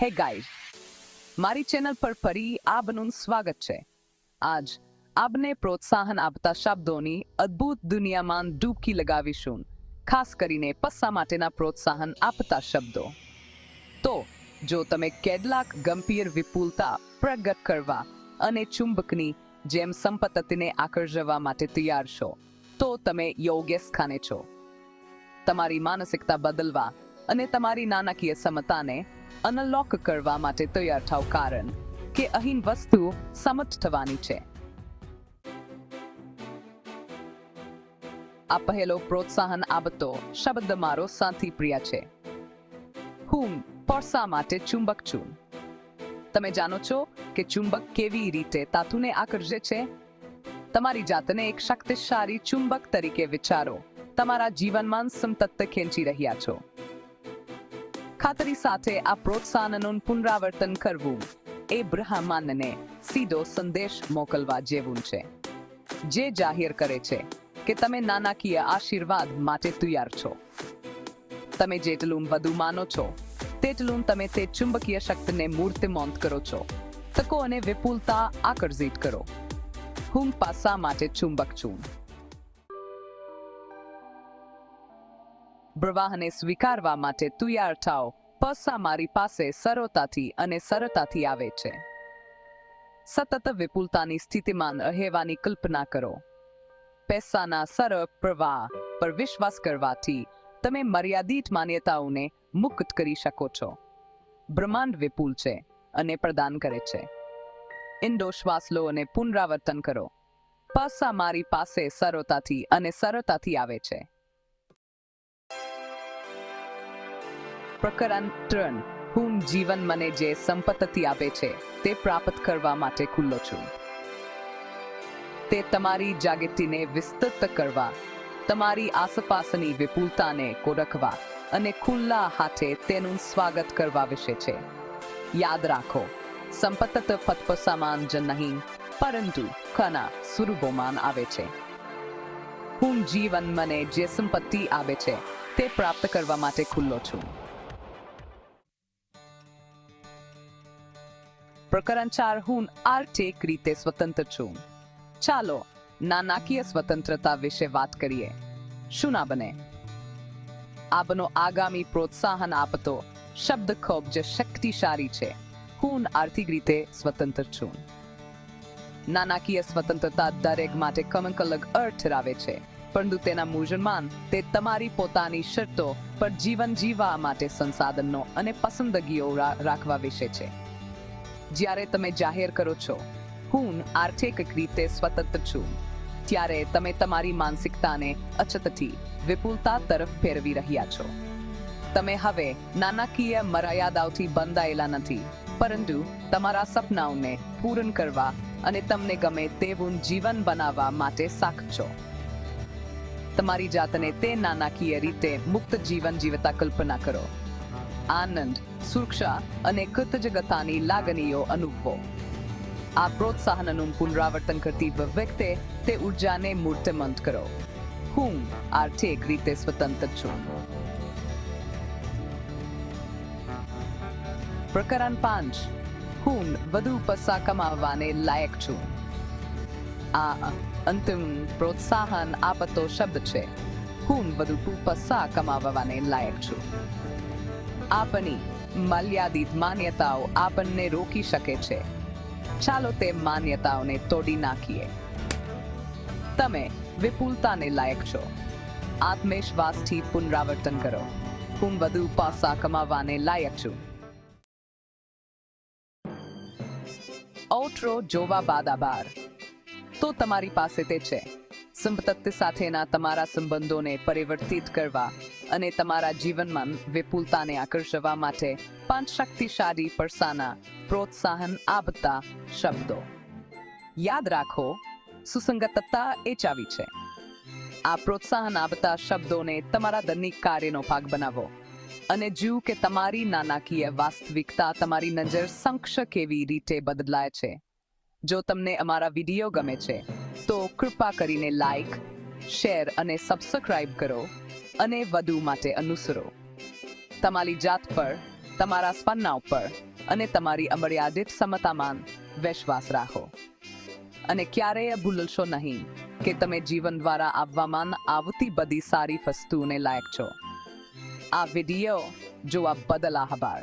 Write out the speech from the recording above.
Hey guys, મારી channel પર ફરી આપનું સ્વાગત છે. આજ આપને પ્રોત્સાહન આપતા શબ્દોની અદ્ભુત દુનિયામાં ડૂબકી લગાવીશું, ખાસ કરીને પસ્સા માટેના પ્રોત્સાહન આપતા શબ્દો. તો જો તમે કેટલાક ગંભીર વિપુલતા પ્રગટ કરવા અને ચુંબકની જેમ સંપત્તિને આકર્ષવા માટે તૈયાર છો, તો તમે યોગ્ય સ્થાને છો. તમારી માનસિકતા બદલવા અને તમારી નાણાકીય ક્ષમતાને અનલોક કરવા માટે તૈયાર થાવ, કારણ કે અહીં વસ્તુ સમજ થવાની છે. આ પહેલો પ્રોત્સાહન આપતો શબ્દ મારો સૌથી પ્રિય છે. હું પર્સા માટે ચુંબક છું. તમે જાણો છો કે ચુંબક કેવી રીતે ધાતુને આકર્ષે છે? તમારી જાતને એક શક્તિશાળી ચુંબક તરીકે વિચારો. તમારા જીવનમાં સંતત ખેંચી રહ્યા છો. ખાતરી સાથે આ પ્રોત્સાહનનું પુનરાવર્તન કરવું એ બ્રહ્માંડને સીધો સંદેશ મોકલવા જેવું છે, જે જાહેર કરે છે કે તમે નાણાકીય આશીર્વાદ માટે તૈયાર છો. તમે જેટલું વધુ માનો છો, તેટલું તમે તે ચુંબકીય શક્તિને મૂર્તિમંત કરો છો. તકો અને વિપુલતા આકર્ષિત કરો. હું પૈસા માટે ચુંબક છું. પ્રવાહને સ્વીકારવા માટે તૈયાર થાઓ. પૈસા મારી પાસે સરળતાથી આવે છે. સતત વિપુલતાની સ્થિતિમાં રહેવાની કલ્પના કરો. પૈસાના સરળ પ્રવાહ પર વિશ્વાસ કરવાથી તમે મર્યાદિત માન્યતાઓને મુક્ત કરી શકો છો. બ્રહ્માંડ વિપુલ છે અને પ્રદાન કરે છે. ઊંડો શ્વાસ લો અને પુનરાવર્તન કરો. પૈસા મારી પાસે સરળતાથી આવે છે. પ્રકરણ 3. હું જીવન મને જે સંપત્તિ આપે છે તે પ્રાપ્ત કરવા માટે ખુલ્લો છું. તે તમારી જાગૃતિને વિસ્તૃત કરવા, તમારી આસપાસની વિપુલતાને ઓળખવા અને ખુલ્લા હાથે તેનું સ્વાગત કરવા વિશે છે. યાદ રાખો, સંપત્તિ ફક્ત સામાન જ નહીં, પરંતુ ઘણા સ્વરૂપોમાં આવે છે. હું જીવન મને જે સંપત્તિ આપે છે તે પ્રાપ્ત કરવા માટે ખુલ્લો છું. પ્રકરણ 4. હું આર્થિક રીતે સ્વતંત્ર છું. ચાલો નાણાકીય સ્વતંત્રતા વિશે વાત કરીએ. શું ના બને? આપનો આગામી પ્રોત્સાહન આપતો શબ્દ ખૂબ જ શક્તિશાળી છે. હું આર્થિક રીતે સ્વતંત્ર છું. નાણાકીય સ્વતંત્રતા દરેક માટે કંઈક અલગ અર્થ ધરાવે છે, પરંતુ તેના મૂળમાં તે તમારી પોતાની શરતો પર જીવન જીવવા માટે સંસાધનો અને પસંદગીઓ રાખવા વિશે છે. જ્યારે તમે જાહેર કરો છો, હું આર્થિક રીતે સ્વતંત્ર છું, ત્યારે તમે તમારી માનસિકતાને અછતથી વિપુલતા તરફ ફેરવી રહ્યા છો. તમે હવે નાણાકીય મર્યાદાઓથી બંધાયેલા નથી, પરંતુ તમારા સપનાઓને પૂર્ણ કરવા અને તમને ગમે તેવું જીવન બનાવવા માટે સક્ષમ છો. તમારી જાતને તે નાણાકીય રીતે મુક્ત જીવન જીવતા કલ્પના કરો. આનંદ, સુરક્ષા અને કૃતજ્ઞતાની લાગણીઓ અનુભવો. આ પ્રોત્સાહનનું પુનરાવર્તન કરતી વખતે તે ઉર્જાને મૂર્તિમંત કરો. હું આર્થિક રીતે સ્વતંત્ર છું. પ્રકરણ 5. હું વધુ પૈસા કમાવવાને લાયક છું. આ અંતિમ પ્રોત્સાહન આપતો શબ્દ છે. હું વધુ પૈસા કમાવવાને લાયક છું. આપની મર્યાદિત માન્યતાઓ આપણને રોકી શકે છે. ચાલો તે માન્યતાઓને તોડી નાખીએ. તમે વિપુલતાને લાયક છો. આત્મવિશ્વાસથી પુનરાવર્તન કરો. હું વધુ પૈસા કમાવવાને લાયક છું. આઉટરો જોવા બાદ આભાર. તો તમારી પાસે તે છે. સંપત્તિ સાથેના તમારા સંબંધોને પરિવર્તિત કરવા અને તમારા જીવનમાં વિપુલતાને આકર્ષવા માટે 5 શક્તિશાળી પૈસાના પ્રોત્સાહન આપતા શબ્દો. યાદ રાખો, સુસંગતતા એ ચાવી છે. આ પ્રોત્સાહન આપતા શબ્દોને તમારા દૈનિક કાર્યનો ભાગ બનાવો અને જુઓ કે તમારી નાણાકીય વાસ્તવિકતા તમારી નજર સમક્ષ કેવી રીતે બદલાય છે. જો તમને અમારા વિડીયો ગમે છે, તો કૃપા કરીને લાઈક, શેર અને સબસ્ક્રાઇબ કરો અને વધુ માટે અનુસરો. તમારી જાત પર, તમારા સપનાઓ પર અને તમારી અમર્યાદિત ક્ષમતામાં વિશ્વાસ રાખો. અને ક્યારેય ભૂલશો નહીં કે તમે જીવન દ્વારા આવવામાં આવતી બધી સારી વસ્તુઓને લાયક છો. આ વિડીયો જોવા બદલ આભાર.